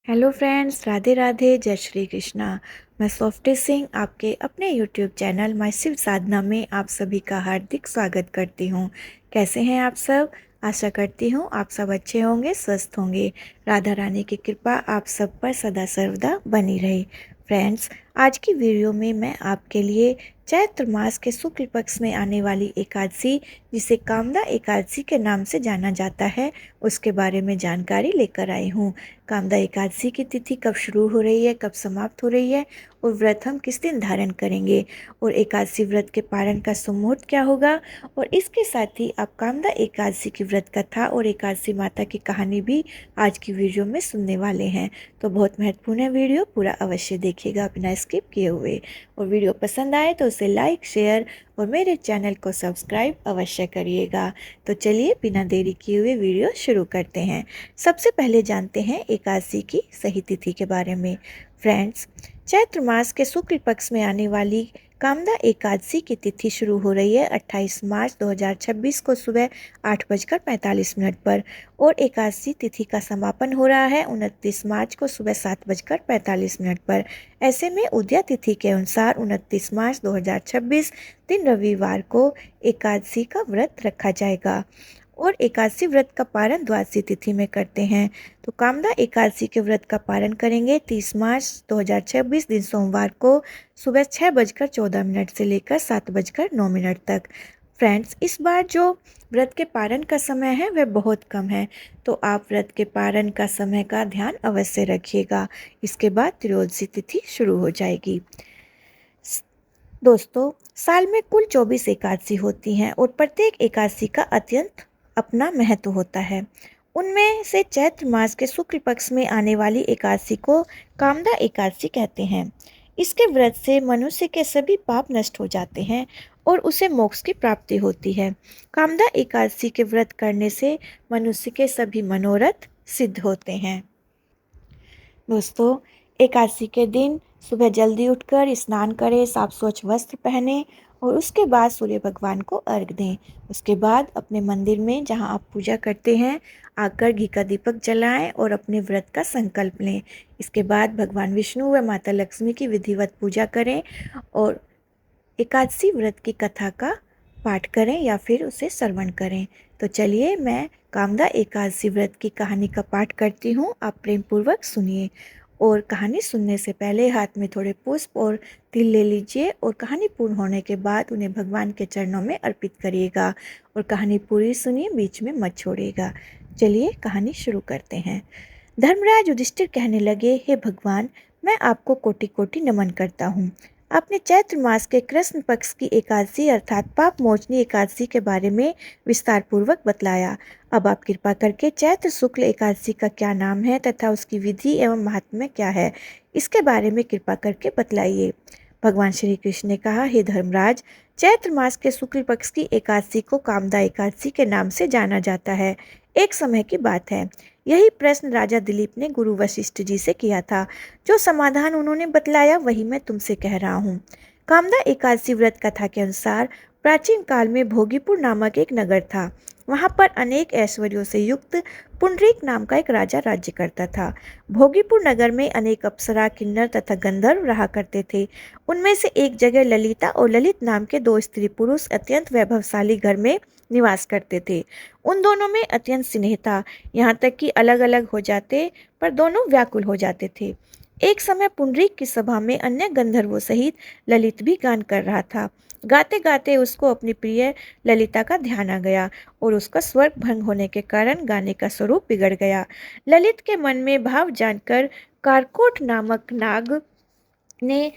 Hello friends, Radhe Radhe, जय श्री कृष्णा। मैं softy Singh आपके अपने यूट्यूब चैनल माय शिव साधना में आप सभी का हार्दिक स्वागत करती हूँ। कैसे हैं आप सब? आशा करती हूँ आप सब अच्छे होंगे, स्वस्थ होंगे। राधा रानी की कृपा आप सब पर सदा सर्वदा बनी रहे। फ्रेंड्स, आज की वीडियो में मैं आपके लिए चैत्र मास के शुक्ल पक्ष में आने वाली एकादशी, जिसे कामदा एकादशी के नाम से जाना जाता है, उसके बारे में जानकारी लेकर आई हूँ। कामदा एकादशी की तिथि कब शुरू हो रही है, कब समाप्त हो रही है और व्रत हम किस दिन धारण करेंगे और एकादशी व्रत के पारण का सुमुहूर्त क्या होगा, और इसके साथ ही आप कामदा एकादशी की व्रत कथा और एकादशी माता की कहानी भी आज की वीडियो में सुनने वाले हैं। तो बहुत महत्वपूर्ण है वीडियो, पूरा अवश्य देखिएगा बिना स्किप किए हुए। और वीडियो पसंद आए तो उसे लाइक, शेयर और मेरे चैनल को सब्सक्राइब अवश्य करिएगा। तो चलिए बिना देरी किए हुए वीडियो शुरू करते हैं। सबसे पहले जानते हैं एकादशी की सही तिथि के बारे में। फ्रेंड्स, चैत्र मास के शुक्ल पक्ष में आने वाली कामदा एकादशी की तिथि शुरू हो रही है 28 मार्च 2026 को सुबह 8:45 पर और एकादशी तिथि का समापन हो रहा है 29 मार्च को सुबह 7:45 पर। ऐसे में उदया तिथि के अनुसार 29 मार्च 2026 दिन रविवार को एकादशी का व्रत रखा जाएगा और एकादशी व्रत का पारण द्वादशी तिथि में करते हैं। तो कामदा एकादशी के व्रत का पारण करेंगे 30 मार्च 2026 दिन सोमवार को सुबह 6:14 से लेकर 7:09 तक। फ्रेंड्स, इस बार जो व्रत के पारण का समय है वह बहुत कम है, तो आप व्रत के पारण का समय का ध्यान अवश्य रखिएगा। इसके बाद त्रयोदशी तिथि शुरू हो जाएगी। दोस्तों, साल में कुल 24 एकादशी होती हैं और प्रत्येक एकादशी का अत्यंत अपना महत्व होता है। उनमें से चैत्र मास के शुक्ल पक्ष में आने वाली एकादशी को कामदा एकादशी कहते हैं। इसके व्रत से मनुष्य के सभी पाप नष्ट हो जाते हैं और उसे मोक्ष की प्राप्ति होती है। कामदा एकादशी के व्रत करने से मनुष्य के सभी मनोरथ सिद्ध होते हैं। दोस्तों, एकादशी के दिन सुबह जल्दी उठकर स्नान करें, साफ स्वच्छ वस्त्र पहने और उसके बाद सूर्य भगवान को अर्घ दें। उसके बाद अपने मंदिर में जहां आप पूजा करते हैं आकर घी का दीपक जलाएं और अपने व्रत का संकल्प लें। इसके बाद भगवान विष्णु व माता लक्ष्मी की विधिवत पूजा करें और एकादशी व्रत की कथा का पाठ करें या फिर उसे श्रवण करें। तो चलिए मैं कामदा एकादशी व्रत की कहानी का पाठ करती हूँ, आप प्रेम पूर्वक सुनिए। और कहानी सुनने से पहले हाथ में थोड़े पुष्प और तिल ले लीजिए और कहानी पूर्ण होने के बाद उन्हें भगवान के चरणों में अर्पित करिएगा और कहानी पूरी सुनिए, बीच में मत छोड़िएगा। चलिए कहानी शुरू करते हैं। धर्मराज युधिष्ठिर कहने लगे, हे भगवान, मैं आपको कोटि कोटि नमन करता हूँ। आपने चैत्र मास के कृष्ण पक्ष की एकादशी अर्थात पाप मोचनी एकादशी के बारे में विस्तार पूर्वक बतलाया। अब आप कृपा करके चैत्र शुक्ल एकादशी का क्या नाम है तथा उसकी विधि एवं महात्म्य क्या है, इसके बारे में कृपा करके बतलाइए। भगवान श्री कृष्ण ने कहा, हे धर्मराज, चैत्र मास के शुक्ल पक्ष की एकादशी को कामदा एकादशी के नाम से जाना जाता है। एक समय की बात है, यही प्रश्न राजा दिलीप ने गुरु वशिष्ठ जी से किया था। जो समाधान उन्होंने बतलाया वही मैं तुमसे कह रहा हूँ। कामदा एकादशी व्रत कथा के अनुसार प्राचीन काल में भोगीपुर नामक एक नगर था। वहां पर अनेक ऐश्वर्यों से युक्त पुंडरीक नाम का एक राजा राज्य करता था। भोगीपुर नगर में अनेक अप्सरा, किन्नर तथा गंधर्व रहा करते थे। उनमें से एक जगह ललिता और ललित नाम के दो स्त्री पुरुष अत्यंत वैभवशाली घर में निवास करते थे। उन दोनों में अत्यंत स्नेह था, यहाँ तक कि अलग अलग हो जाते पर दोनों व्याकुल हो जाते थे। एक समय पुंडरीक की सभा में अन्य गंधर्वों सहित ललित भी गान कर रहा था। गाते गाते उसको अपनी प्रिय ललिता का ध्यान आ गया और उसका स्वर भंग होने के कारण गाने का स्वरूप बिगड़ गया। ललित के मन में भाव जानकर कारकोट नामक नाग ने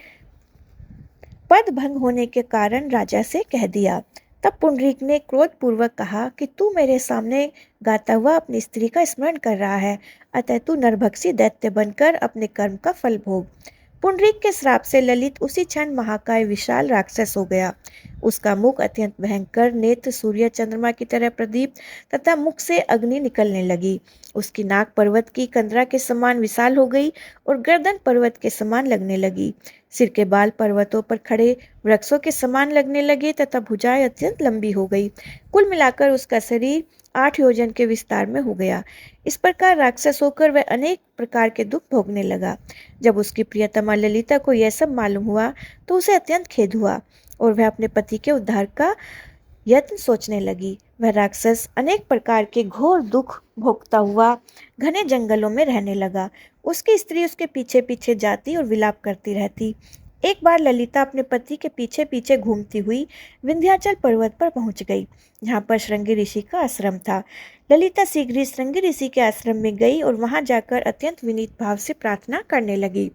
पद भंग होने के कारण राजा से कह दिया। तब पुंडरीक ने क्रोध पूर्वक कहा कि तू मेरे सामने गाता हुआ अपनी स्त्री का स्मरण कर रहा है, अतः तू नरभक्षी दैत्य बनकर अपने कर्म का फल भोग। पुंडरीक के श्राप से ललित उसी क्षण महाकाय विशाल राक्षस हो गया। उसका मुख अत्यंत भयंकर, नेत्र सूर्य चंद्रमा की तरह प्रदीप्त तथा मुख से अग्नि निकलने लगी। उसकी नाक पर्वत की कंदरा के समान विशाल हो गई और गर्दन पर्वत के समान लगने लगी। सिर के बाल पर्वतों पर खड़े वृक्षों के समान लगने लगे तथा भुजाएं अत्यंत लंबी हो गई। कुल मिलाकर उसका शरीर 8 योजन के विस्तार में हो गया। इस प्रकार राक्षस होकर वह अनेक प्रकार के दुख भोगने लगा। जब उसकी प्रियतमा ललिता को यह सब मालूम हुआ तो उसे अत्यंत खेद हुआ और वह अपने पति के उद्धार का यत्न सोचने लगी। वह राक्षस अनेक प्रकार के घोर दुख भोगता हुआ घने जंगलों में रहने लगा। उसकी स्त्री उसके पीछे पीछे जाती और विलाप करती रहती। एक बार ललिता अपने पति के पीछे पीछे घूमती हुई विंध्याचल पर्वत पर पहुंच गई, जहां पर श्रृंगी ऋषि का आश्रम था। ललिता शीघ्र ही श्रृंगी ऋषि के आश्रम में गई और वहां जाकर अत्यंत विनीत भाव से प्रार्थना करने लगी।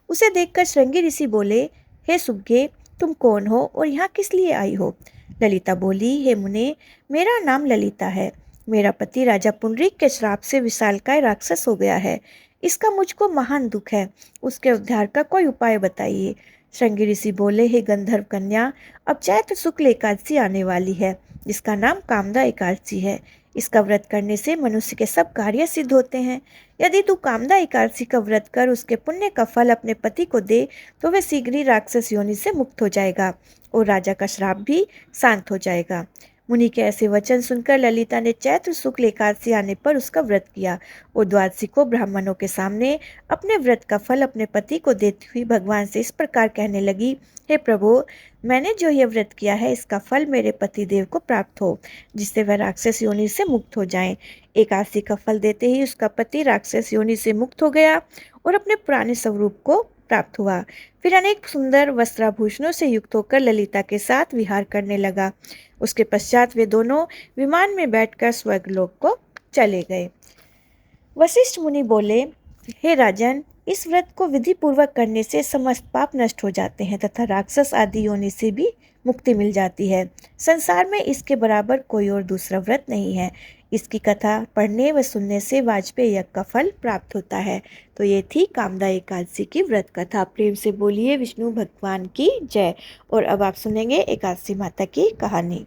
उसे देखकर श्रृंगी ऋषि बोले, हे सुज्ञे, तुम कौन हो और यहाँ किस लिए आई हो? ललिता बोली, हे मुने, मेरा नाम ललिता है। मेरा पति राजा पुंडरीक के श्राप से विशालकाय राक्षस हो गया है। इसका मुझको महान दुख है। उसके उद्धार का कोई उपाय बताइए। श्रृंगी ऋषि बोले, हे गंधर्व कन्या, अब चैत्र शुक्ल एकादशी आने वाली है, जिसका नाम कामदा एकादशी है। इसका व्रत करने से मनुष्य के सब कार्य सिद्ध होते हैं। यदि तू कामदा एकादशी का व्रत कर उसके पुण्य का फल अपने पति को दे तो वह शीघ्र ही राक्षस योनि से मुक्त हो जाएगा और राजा का श्राप भी शांत हो जाएगा। मुनि के ऐसे वचन सुनकर ललिता ने चैत्र शुक्ल एकादशी आने पर उसका व्रत किया और द्वादशी को ब्राह्मणों के सामने अपने व्रत का फल अपने पति को देती हुई भगवान से इस प्रकार कहने लगी, हे प्रभु, मैंने जो यह व्रत किया है इसका फल मेरे पति देव को प्राप्त हो, जिससे वह राक्षस योनि से मुक्त हो जाएं। एकादशी का फल देते ही उसका पति राक्षस योनि से मुक्त हो गया और अपने पुराने स्वरूप को प्राप्त हुआ। फिर अनेक सुंदर वस्त्राभूषणों से युक्त होकर ललिता के साथ विहार करने लगा। उसके पश्चात वे दोनों विमान में बैठकर स्वर्गलोक को चले गए। वशिष्ठ मुनि बोले, हे राजन, इस व्रत को विधि पूर्वक करने से समस्त पाप नष्ट हो जाते हैं तथा राक्षस आदि योनि से भी मुक्ति मिल जाती है। संसार में इसके बराबर कोई और दूसरा व्रत नहीं है। इसकी कथा पढ़ने व सुनने से वाजपेयी यज्ञ का फल प्राप्त होता है। तो ये थी कामदा एकादशी की व्रत कथा। प्रेम से बोलिए विष्णु भगवान की जय। और अब आप सुनेंगे एकादशी माता की कहानी।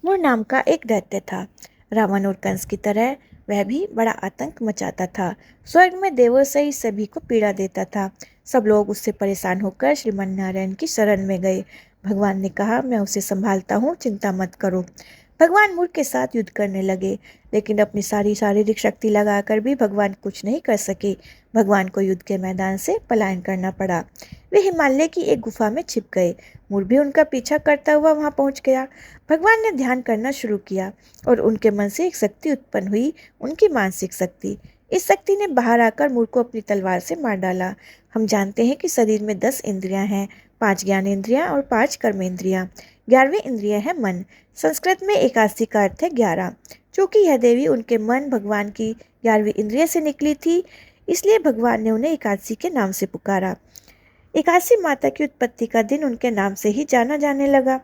मूर नाम का एक दैत्य था। रावण और कंस की तरह वह भी बड़ा आतंक मचाता था। स्वर्ग में देवों सहित सभी को पीड़ा देता था। सब लोग उससे परेशान होकर श्रीमन नारायण की शरण में गए। भगवान ने कहा, मैं उसे संभालता हूँ, चिंता मत करो। भगवान मूर के साथ युद्ध करने लगे, लेकिन अपनी सारी शारीरिक शक्ति लगाकर भी भगवान कुछ नहीं कर सके। भगवान को युद्ध के मैदान से पलायन करना पड़ा। वे हिमालय की एक गुफा में छिप गए। मूर भी उनका पीछा करता हुआ वहां पहुंच गया। भगवान ने ध्यान करना शुरू किया और उनके मन से एक शक्ति उत्पन्न हुई, उनकी मानसिक शक्ति। इस शक्ति ने बाहर आकर मूर को अपनी तलवार से मार डाला। हम जानते हैं कि शरीर में 10 इंद्रियां हैं, 5 ज्ञानेंद्रियां और 5 कर्मेंद्रियां। 11वीं इंद्रिय है मन। संस्कृत में एकादशी का अर्थ है 11। चूंकि यह देवी उनके मन भगवान की 11वीं इंद्रिय से निकली थी, इसलिए भगवान ने उन्हें एकादशी के नाम से पुकारा। एकादशी माता की उत्पत्ति का दिन उनके नाम से ही जाना जाने लगा।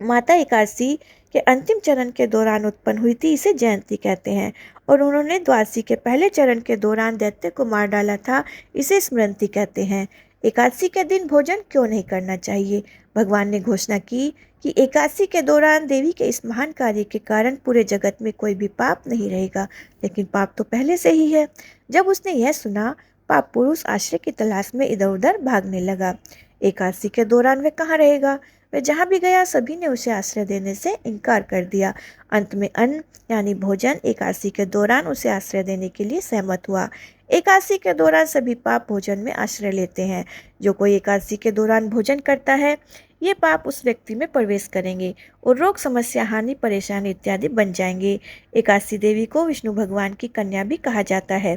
माता एकादशी के अंतिम चरण के दौरान उत्पन्न हुई थी, इसे जयंती कहते हैं। और उन्होंने द्वादशी के पहले चरण के दौरान दैत्य को मार डाला था, इसे स्मृति कहते हैं। एकादशी के दिन भोजन क्यों नहीं करना चाहिए? भगवान ने घोषणा की कि एकादशी के दौरान देवी के इस महान कार्य के कारण पूरे जगत में कोई भी पाप नहीं रहेगा, लेकिन पाप तो पहले से ही है। जब उसने यह सुना, पाप पुरुष आश्रय की तलाश में इधर उधर भागने लगा। एकादशी के दौरान वह कहाँ रहेगा? वह जहाँ भी गया सभी ने उसे आश्रय देने से इनकार कर दिया। अंत में अन्न यानी भोजन एकादशी के दौरान उसे आश्रय देने के लिए सहमत हुआ। एकादशी के दौरान सभी पाप भोजन में आश्रय लेते हैं। जो कोई एकादशी के दौरान भोजन करता है, ये पाप उस व्यक्ति में प्रवेश करेंगे और रोग, समस्या, हानि, परेशानी इत्यादि बन जाएंगे। एकादशी देवी को विष्णु भगवान की कन्या भी कहा जाता है,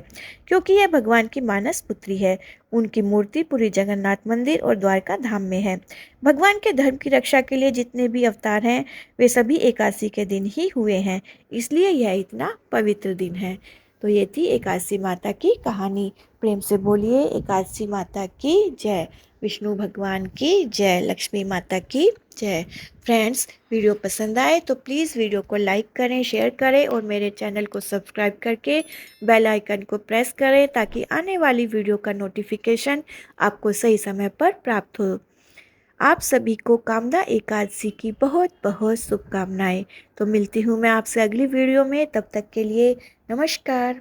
क्योंकि यह भगवान की मानस पुत्री है। उनकी मूर्ति पूरी जगन्नाथ मंदिर और द्वारका धाम में है। भगवान के धर्म की रक्षा के लिए जितने भी अवतार हैं, वे सभी एकादशी के दिन ही हुए हैं, इसलिए यह इतना पवित्र दिन है। तो ये थी एकादशी माता की कहानी। प्रेम से बोलिए एकादशी माता की जय। विष्णु भगवान की जय। लक्ष्मी माता की जय। फ्रेंड्स, वीडियो पसंद आए तो प्लीज़ वीडियो को लाइक करें, शेयर करें और मेरे चैनल को सब्सक्राइब करके बेल आइकन को प्रेस करें, ताकि आने वाली वीडियो का नोटिफिकेशन आपको सही समय पर प्राप्त हो। आप सभी को कामदा एकादशी की बहुत बहुत शुभकामनाएं। तो मिलती हूँ मैं आपसे अगली वीडियो में, तब तक के लिए नमस्कार।